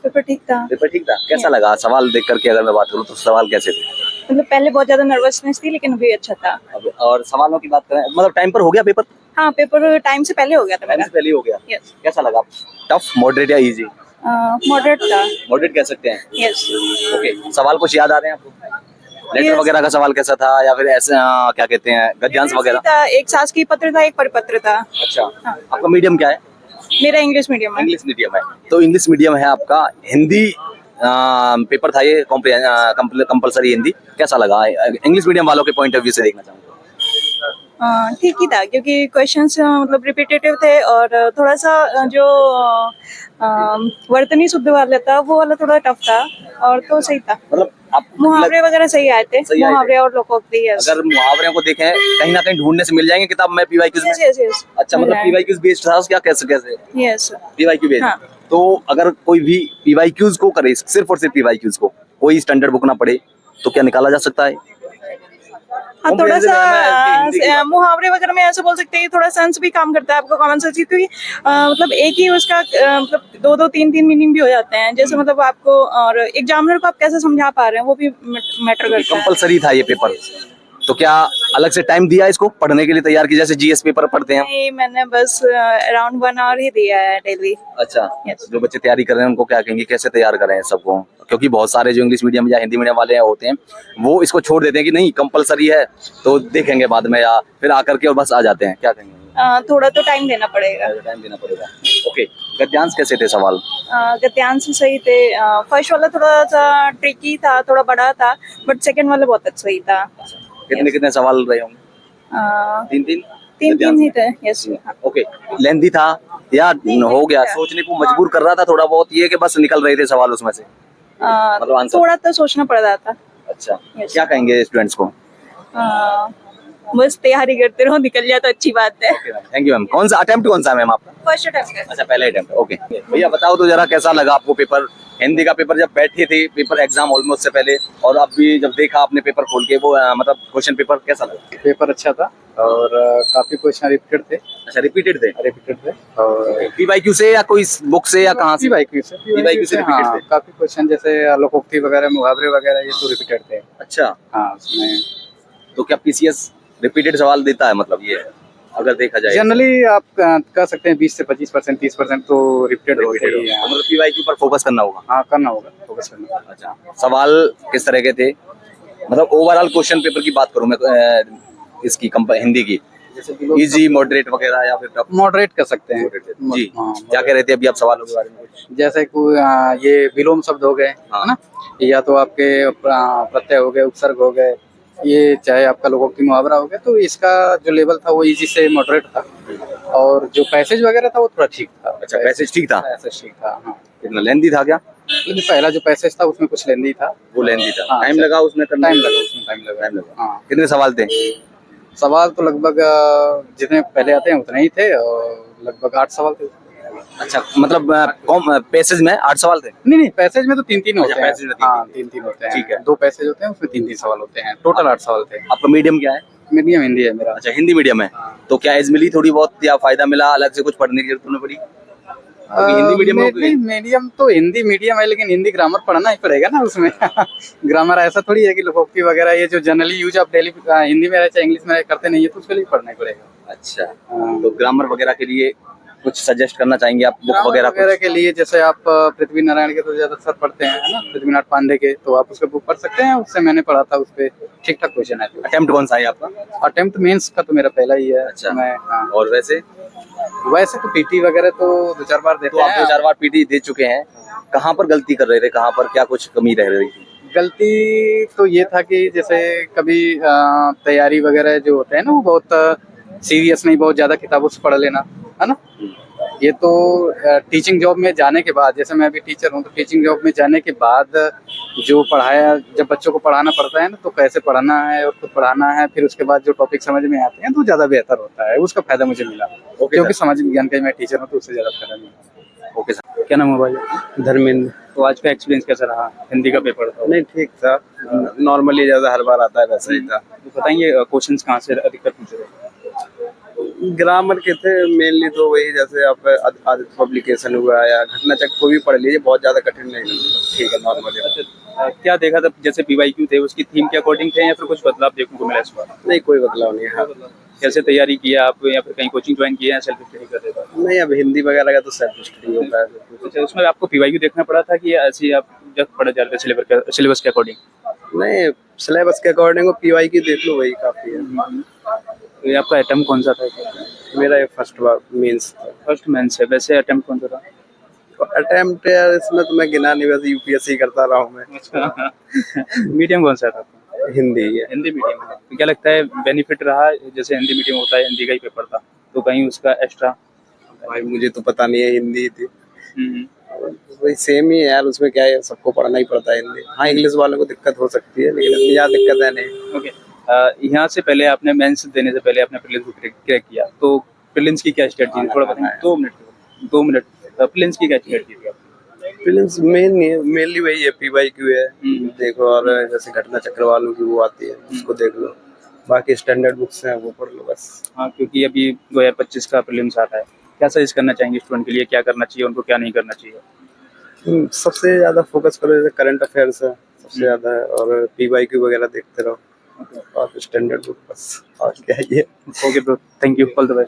Paper ठीक था। Paper ठीक था, कैसा लगा सवाल देख करके? अगर मैं बात करूँ तो सवाल कैसे थे? मतलब पहले बहुत ज्यादा नर्वसनेस थी, लेकिन अभी अच्छा था। और सवालों की बात करें, मतलब टाइम पर हो गया पेपर? हाँ, पेपर टाइम से पहले हो गया था टाइम मेरा। से पहले ही हो गया। यस। कैसा लगा? टफ, मॉडरेट या इजी? मॉडरेट था। मॉडरेट कह सकते हैं। यस। ओके, सवाल कुछ याद आ रहे हैं आपको? Letter Yes. वगैरह का सवाल कैसा था, या फिर ऐसे क्या कहते हैं, गद्यांश वगैरह? था, एक शासकीय पत्र था, एक परिपत्र था। अच्छा। हाँ। आपका मीडियम क्या है? मेरा इंग्लिश मीडियम है। इंग्लिश मीडियम है। तो इंग्लिश मीडियम है आपका। हिंदी पेपर था ये, कंपलसरी हिंदी। कैसा लगा? इंग्लिश मीडियम वालों के पॉइंट ऑफ व्यू से देखना चाहूंगा। ठीक ही था, क्योंकि क्वेश्चंस मतलब रिपीटेटिव थे, और थोड़ा सा जो वर्तनी शुद्ध वाला था वो वाला थोड़ा टफ था, और तो सही था। मतलब आप मुहावरे वगैरह सही आए थे। सही आए थे। मुहावरे और लोकोक्ति। यस। अगर मुहावरे को देखें, कहीं ना कहीं ढूंढने से मिल जाएंगे किताब में, पीवाईक्यूज में? Yes yes. अच्छा, मतलब पीवाईक्यूज बेस्ड था क्या? कैसे कैसे? यस। PYQ based. हाँ। तो अगर कोई भी पीवाईक्यूज को करे, सिर्फ और सिर्फ पीवाईक्यूज को, कोई स्टैंडर्ड बुक ना पढ़े, तो क्या निकाला जा सकता है? हाँ, थोड़ा Comprehensive है, मैं हिंदी की सा बात- मुहावरे वगैरह में ऐसा बोल सकते हैं, थोड़ा सेंस भी काम करता है आपका कॉमन सेंस, क्योंकि मतलब एक ही उसका मतलब दो दो तीन तीन मीनिंग भी हो जाते हैं, जैसे मतलब आपको, और एग्जामिनर को आप कैसे समझा पा रहे हैं वो भी मैटर करता है। कंपलसरी था ये पेपर, तो क्या अलग से टाइम दिया इसको पढ़ने के लिए, तैयार की जैसे जीएस पेपर पढ़ते हैं? नहीं, मैंने बस अराउंड 1 आवर ही दिया है डेली। अच्छा। Yes. जो बच्चे तैयारी कर रहे हैं उनको क्या कहेंगे, कैसे तैयार करें सबको? क्योंकि बहुत सारे जो इंग्लिश मीडियम या हिंदी मीडियम वाले होते हैं, वो इसको छोड़ देते हैं कि नहीं कंपलसरी है तो देखेंगे बाद में, या फिर आकर के और बस आ जाते हैं। क्या कहेंगे? थोड़ा तो टाइम देना पड़ेगा। टाइम देना पड़ेगा। ओके, गद्यांश कैसे थे सवाल? गद्यांश सही थे। फर्स्ट वाला थोड़ा सा ट्रिकी था, थोड़ा बड़ा था, बट सेकंड वाला बहुत अच्छा ही था। कितने कितने सवाल रहे होंगे? तीन तीन? तीन ही थे। यस। ओके, लेंथी था या हो गया? सोचने को मजबूर कर रहा था थोड़ा बहुत, ये कि बस निकल रहे थे सवाल उसमें से, मतलब आंसर? थोड़ा तो सोचना पड़ रहा था। अच्छा। Yes. क्या कहेंगे स्टूडेंट्स को? बस तैयारी करते रहो, निकल जाए तो अच्छी बात है। Thank you ma'am. कौन सा अटेम्प्ट कौन सा है मैम आपका? First attempt. अच्छा, पहले अटेम्प्ट। ओके भैया, बताओ तो जरा कैसा लगा आपको पेपर? हिंदी का पेपर जब बैठे थे पेपर एग्जाम ऑलमोस्ट से पहले, और अब भी जब देखा आपने पेपर खोल के, वो मतलब क्वेश्चन पेपर कैसा लगा? पेपर अच्छा था, और काफी क्वेश्चन रिपीटेड थे। अच्छा, रिपीटेड थे? और पीवाईक्यू से या कोई बुक से या कहाँ से? पीवाईक्यू से repeated हाँ, थे। काफी क्वेश्चन जैसे लोकोक्ति वगैरह, मुहावरे वगैरह, ये तो रिपीटेड थे। अच्छा, हाँ, उसमें तो क्या पीसीएस रिपीटेड सवाल देता है, मतलब ये अगर देखा जाए? जनरली आप कह सकते हैं 20 से 25%, 30% तो रिपीटेड होते ही हैं। मतलब पीवाईक्यू पर फोकस करना होगा। हाँ, करना होगा, फोकस करना होगा। अच्छा, सवाल किस तरह के थे? मतलब ओवरऑल क्वेश्चन पेपर की बात करूं मैं, इसकी हिंदी की, इजी, मॉडरेट वगैरह, या फिर टफ? मॉडरेट कर सकते हैं। जी। हाँ, क्या कह रहे थे अभी आप सवालों के बारे में? जैसे कोई ये विलोम शब्द हो गए, हाँ। है ना, या तो आपके प्रत्यय हो गए, उपसर्ग हो गए, ये चाहे आपका लोकोक्ति मुहावरा हो गया, तो इसका जो लेवल था वो इजी से मॉडरेट था, और जो पैसेज वगैरह था वो थोड़ा ठीक था। अच्छा, पैसेज ठीक था? पैसेज ठीक था, हाँ। कितना लेंदी था क्या? लेकिन पहला जो पैसेज था उसमें कुछ लेंदी था। वो लेंदी था। हाँ, टाइम लगा उसमें करने? टाइम लगा। हाँ, कितने सवाल थे? सवाल तो लगभग जितने पहले आते हैं उतने ही थे, और लगभग 8 सवाल थे। अच्छा, मतलब पैसेज में 8 सवाल थे? नहीं, पैसेज में तो 3-3 होते अच्छा, हैं। पैसेज में 3-3 हाँ, 3-3 होते हैं। ठीक है। 2 पैसेज होते हैं, उसमें 3-3 सवाल होते हैं, टोटल 8 सवाल थे। आपका मीडियम क्या है? मीडियम हिंदी है मेरा। अच्छा, हिंदी मीडियम है। तो क्या एज मिली थोड़ी बहुत, या फायदा मिला, अलग से कुछ पढ़ने की जरूरत नहीं पड़ी? हिंदी मीडियम मीडियम तो हिंदी मीडियम है, लेकिन हिंदी ग्रामर पढ़ना ही पड़ेगा ना उसमें। ग्रामर ऐसा थोड़ी है कि लोकोक्ति वगैरह ये जो जनरली यूज आप डेली हिंदी में चाहे इंग्लिश में करते नहीं है, तो उसके लिए पढ़ना ही पड़ेगा। अच्छा, तो ग्रामर वगैरह के लिए कुछ सजेस्ट करना चाहेंगे आप, बुक वगैरह के लिए? जैसे आप पृथ्वी नारायण के तो ज्यादा सर पढ़ते हैं, है ना, पृथ्वीनाथ पांडे के, तो आप उसके बुक पढ़ सकते हैं। उससे मैंने पढ़ा था, उसपे ठीक ठाक क्वेश्चन है। अटेम्प्ट कौन सा है आपका? अटेम्प्ट मेंस का तो मेरा पहला ही है। अच्छा। हाँ। और वैसे तो पीटी वगैरह तो 2-4 बार देते तो आप हैं। 2-4 बार पीटी दे चुके हैं। कहाँ पर गलती कर रहे थे, कहाँ पर क्या कुछ कमी रह रही थी? गलती तो ये था कि जैसे कभी तैयारी वगैरह जो होते हैं ना, वो बहुत सीरियस नहीं, बहुत ज्यादा किताबों से पढ़ लेना, है ना। ये तो टीचिंग जॉब में जाने के बाद, जैसे मैं अभी टीचर हूँ, तो टीचिंग जॉब में जाने के बाद जो पढ़ाया, जब बच्चों को पढ़ाना पड़ता है ना, तो कैसे पढ़ाना है और खुद पढ़ाना है, फिर उसके बाद जो टॉपिक समझ में आते हैं तो ज्यादा बेहतर होता है। उसका फायदा मुझे मिला, क्योंकि सामाजिक विज्ञान का मैं टीचर हूँ, तो उससे ज्यादा फायदा नहीं। Okay sir. क्या नाम है भाई? धर्मेंद्र। तो आज का एक्सपीरियंस कैसा रहा? हिंदी का पेपर था। नहीं, ठीक था, नॉर्मली जैसा हर बार आता है वैसा ही था। तो बताइए क्वेश्चंस कहाँ से अधिकतर पूछे थे? ग्रामर के थे मेनली, तो वही जैसे आप आदित्य पब्लिकेशन हुआ या घटना चक्र को भी पढ़ लीजिए, बहुत ज्यादा कठिन नहीं, ठीक है नॉर्मल है। क्या देखा था जैसे पीवाईक्यू थे उसकी थीम के अकॉर्डिंग थे या फिर कुछ बदलाव देखने को मिला इस बार? नहीं कोई बदलाव नहीं है। कैसे तैयारी किया आप, या फिर कहीं कोचिंग ज्वाइन किया या सेल्फ स्टडी कर रहे थे? नहीं अब हिंदी वगैरह का तो सेल्फ स्टडी होता है। अच्छा, उसमें आपको पीवाईक्यू देखना पड़ा था कि ऐसे ही आप जब पढ़े जा रहे थे सिलेबस के अकॉर्डिंग? नहीं सिलेबस के अकॉर्डिंग पीवाई की देख लो, वही काफी है। तो ये आपका अटेम्प्ट कौन सा था? मेरा ये फर्स्ट मीन्स था। फर्स्ट मेंस है, वैसे अटेम्प्ट कौन सा था? अटेम्प्ट यार इसमें तो मैं गिना नहीं, वैसे यूपीएससी करता रहा हूँ मैं। मीडियम कौन सा था? हिंदी है। हिंदी मीडियम। तो क्या लगता है बेनिफिट रहा, जैसे हिंदी मीडियम होता है, हिंदी का ही पेपर था, तो कहीं उसका एक्स्ट्रा? भाई मुझे तो पता नहीं है, हिंदी थी वही सेम ही है यार, उसमें क्या है सबको पढ़ना ही पड़ता है हिंदी। हाँ इंग्लिश वालों को दिक्कत हो सकती है, लेकिन इतनी ज्यादा दिक्कत है नहीं। ओके, यहाँ से पहले आपने मेंस देने से पहले आपने प्रीलिम्स को क्रैक किया, तो प्रीलिम्स की क्या स्ट्रेटजी थी? थोड़ा बताएं। 2 मिनट प्रीलिम्स की क्या स्ट्रेटजी थी आपकी? प्रीलिम्स मेनली वही है, पीवाईक्यू है देखो, और जैसे घटना चक्र वालों की वो आती है उसको देख लो, बाकी स्टैंडर्ड बुक्स हैं वो पढ़ लो बस। हाँ, क्योंकि अभी 2025 का प्रीलिम्स आता है, क्या सजेस्ट करना चाहेंगे स्टूडेंट के लिए, क्या करना चाहिए उनको, क्या नहीं करना चाहिए? सबसे ज्यादा फोकस करो जैसे करंट अफेयर्स है सबसे ज्यादा है, और पीवाईक्यू वगैरह देखते रहो और स्टैंडर्ड बुक बस, और क्या है ये। Okay bro, thank you, all the best.